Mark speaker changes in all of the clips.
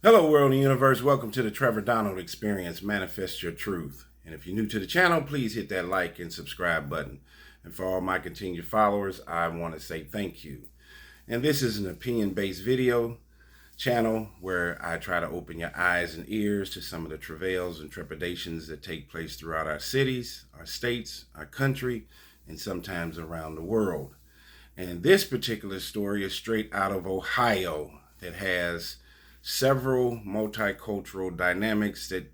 Speaker 1: Hello, world and universe. Welcome to the Trevor Donald Experience. Manifest your truth. And if you're new to the channel, please hit that like and subscribe button. And for all my continued followers, I want to say thank you. And this is an opinion-based video channel where I try to open your eyes and ears to some of the travails and trepidations that take place throughout our cities, our states, our country, and sometimes around the world. And this particular story is straight out of Ohio that has several multicultural dynamics that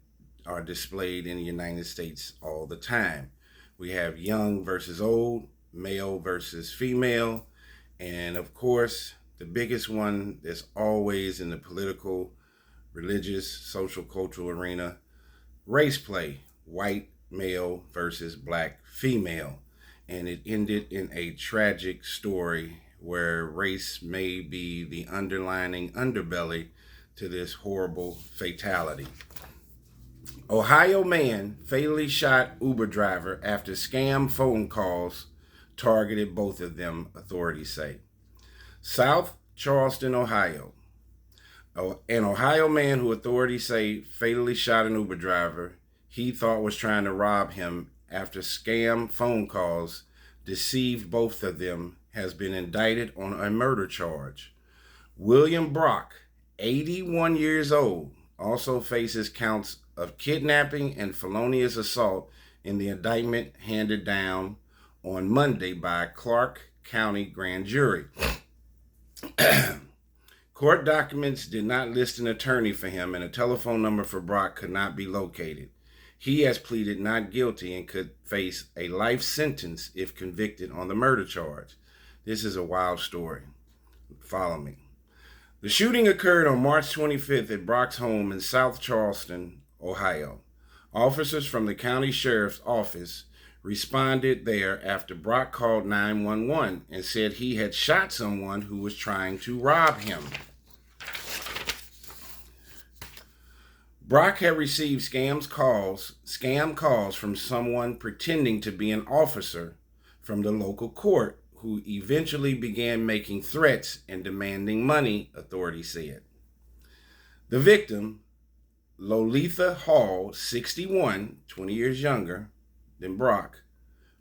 Speaker 1: are displayed in the United States all the time. We have young versus old, male versus female, and of course, the biggest one that's always in the political, religious, social, cultural arena, race play, white male versus black female. And it ended in a tragic story where race may be the underlining underbelly to this horrible fatality. Ohio man fatally shot Uber driver after scam phone calls targeted both of them, authorities say. South Charleston, Ohio. An Ohio man who authorities say fatally shot an Uber driver he thought was trying to rob him after scam phone calls deceived both of them has been indicted on a murder charge. William Brock, 81 years old, also faces counts of kidnapping and felonious assault in the indictment handed down on Monday by Clark County grand jury. Court documents did not list an attorney for him, and a telephone number for Brock could not be located. He has pleaded not guilty and could face a life sentence if convicted on the murder charge. This is a wild story. Follow me. The shooting occurred on March 25th at Brock's home in South Charleston, Ohio. Officers from the county sheriff's office responded there after Brock called 911 and said he had shot someone who was trying to rob him. Brock had received scam calls from someone pretending to be an officer from the local court who eventually began making threats and demanding money, authorities said. The victim, Lolitha Hall, 61, 20 years younger than Brock,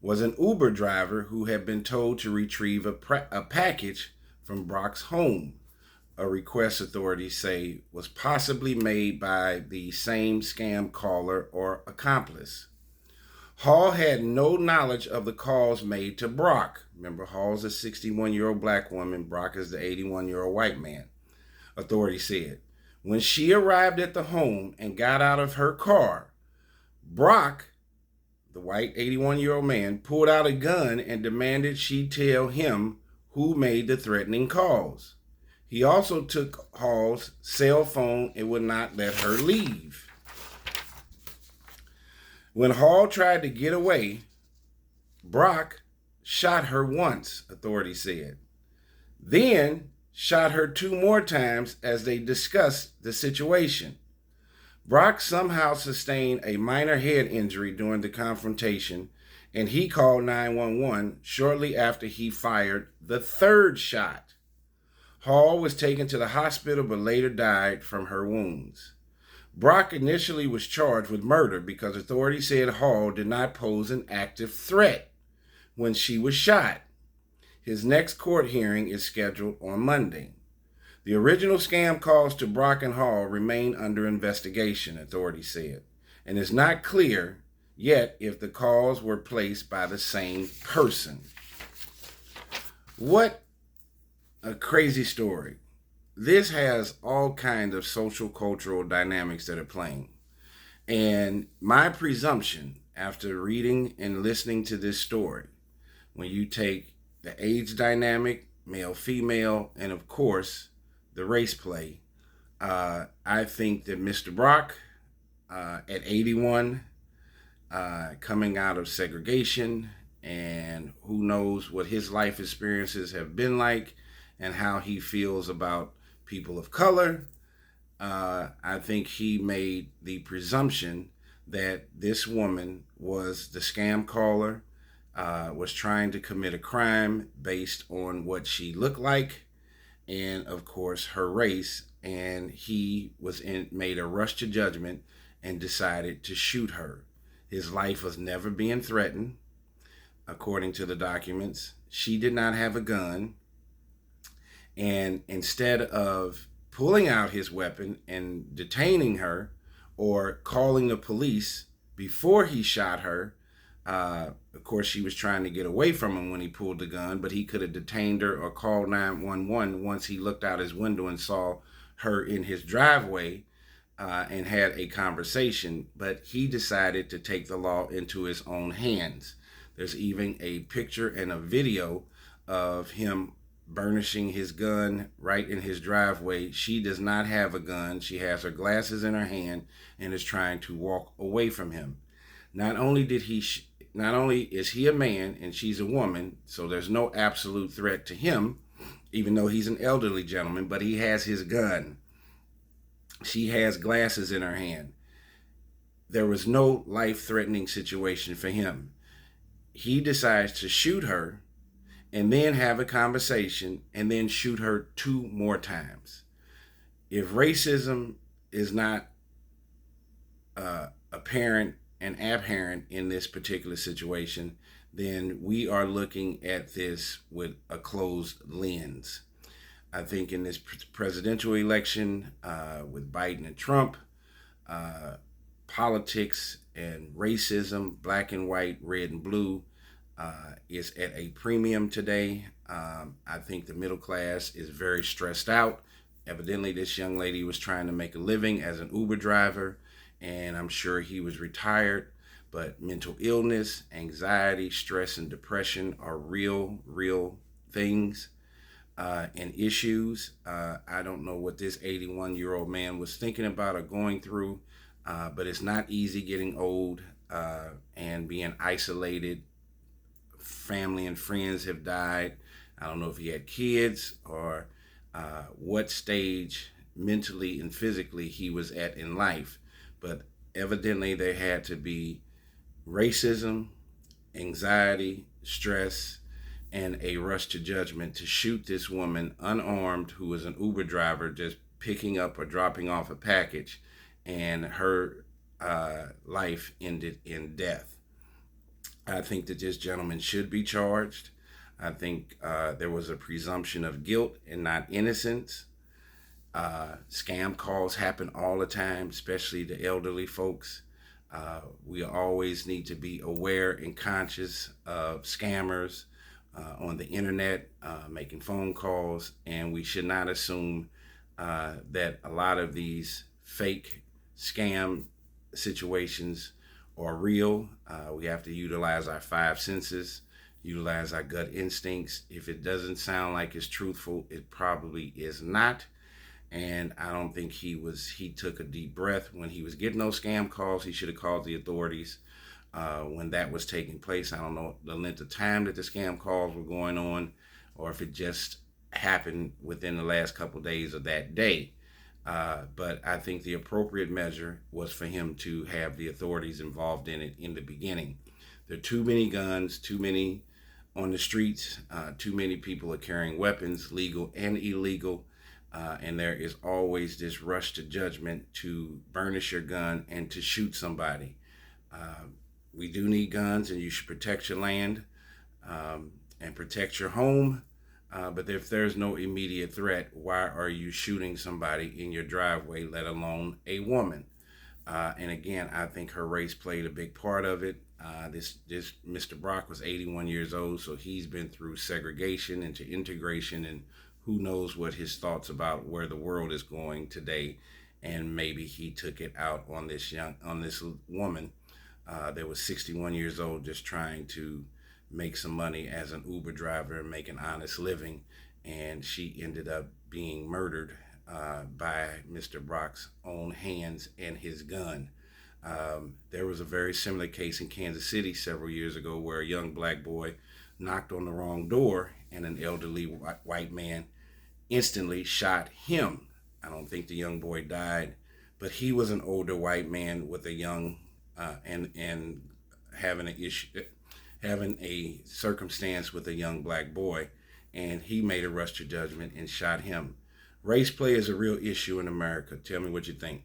Speaker 1: was an Uber driver who had been told to retrieve a package from Brock's home, a request authorities say was possibly made by the same scam caller or accomplice. Hall had no knowledge of the calls made to Brock. Remember, Hall's a 61-year-old black woman. Brock is the 81-year-old white man, authorities said. When she arrived at the home and got out of her car, Brock, the white 81-year-old man, pulled out a gun and demanded she tell him who made the threatening calls. He also took Hall's cell phone and would not let her leave. When Hall tried to get away, Brock shot her once, authorities said. Then shot her 2 more times as they discussed the situation. Brock somehow sustained a minor head injury during the confrontation, and he called 911 shortly after he fired the 3rd shot. Hall was taken to the hospital but later died from her wounds. Brock initially was charged with murder because authorities said Hall did not pose an active threat when she was shot. His next court hearing is scheduled on Monday. The original scam calls to Brock and Hall remain under investigation, authorities said, and it's not clear yet if the calls were placed by the same person. What a crazy story. This has all kinds of social cultural dynamics that are playing. And my presumption after reading and listening to this story, when you take the age dynamic, male, female, and of course, the race play, I think that Mr. Brock, at 81, coming out of segregation, and who knows what his life experiences have been like and how he feels about people of color, I think he made the presumption that this woman was the scam caller, was trying to commit a crime based on what she looked like and, of course, her race and he made a rush to judgment and decided to shoot her. His life was never being threatened, according to the documents. She did not have a gun, and instead of pulling out his weapon and detaining her or calling the police before he shot her, of course, she was trying to get away from him when he pulled the gun, but he could have detained her or called 911 once he looked out his window and saw her in his driveway and had a conversation. But he decided to take the law into his own hands. There's even a picture and a video of him burnishing his gun right in his driveway. She does not have a gun. She has her glasses in her hand and is trying to walk away from him. Not only is he a man and she's a woman, so there's no absolute threat to him, even though he's an elderly gentleman, but he has his gun. She has glasses in her hand. There was no life-threatening situation for him. He decides to shoot her and then have a conversation and then shoot her 2 more times. If racism is not apparent and apparent in this particular situation, then we are looking at this with a closed lens. I think in this presidential election with Biden and Trump, politics and racism, black and white, red and blue, is at a premium today. I think the middle class is very stressed out. Evidently, this young lady was trying to make a living as an Uber driver, and I'm sure he was retired. But mental illness, anxiety, stress, and depression are real things and issues. I don't know what this 81-year-old man was thinking about or going through, but it's not easy getting old and being isolated. Family and friends have died. I don't know if he had kids or what stage mentally and physically he was at in life, but evidently there had to be racism, anxiety, stress, and a rush to judgment to shoot this woman unarmed who was an Uber driver just picking up or dropping off a package, and her life ended in death. I think that this gentleman should be charged. I think there was a presumption of guilt and not innocence. Scam calls happen all the time, especially the elderly folks. We always need to be aware and conscious of scammers on the internet, making phone calls, and we should not assume that a lot of these fake scam situations are real. We have to utilize our 5 senses, utilize our gut instincts. If it doesn't sound like it's truthful, it probably is not. And I don't think he took a deep breath when he was getting those scam calls. He should have called the authorities when that was taking place. I don't know the length of time that the scam calls were going on, or if it just happened within the last couple of days of that day. But I think the appropriate measure was for him to have the authorities involved in it in the beginning. There are too many guns, too many on the streets, too many people are carrying weapons, legal and illegal. And there is always this rush to judgment to burnish your gun and to shoot somebody. We do need guns, and you should protect your land and protect your home. But if there's no immediate threat, why are you shooting somebody in your driveway, let alone a woman? And again, I think her race played a big part of it. This Mr. Brock was 81 years old, so he's been through segregation into integration, and who knows what his thoughts about where the world is going today. And maybe he took it out on this woman that was 61 years old, just trying to make some money as an Uber driver and make an honest living. And she ended up being murdered by Mr. Brock's own hands and his gun. There was a very similar case in Kansas City several years ago where a young black boy knocked on the wrong door and an elderly white man instantly shot him. I don't think the young boy died, but he was an older white man with a young and having a circumstance with a young black boy, and he made a rush to judgment and shot him. Race play is a real issue in America. Tell me what you think.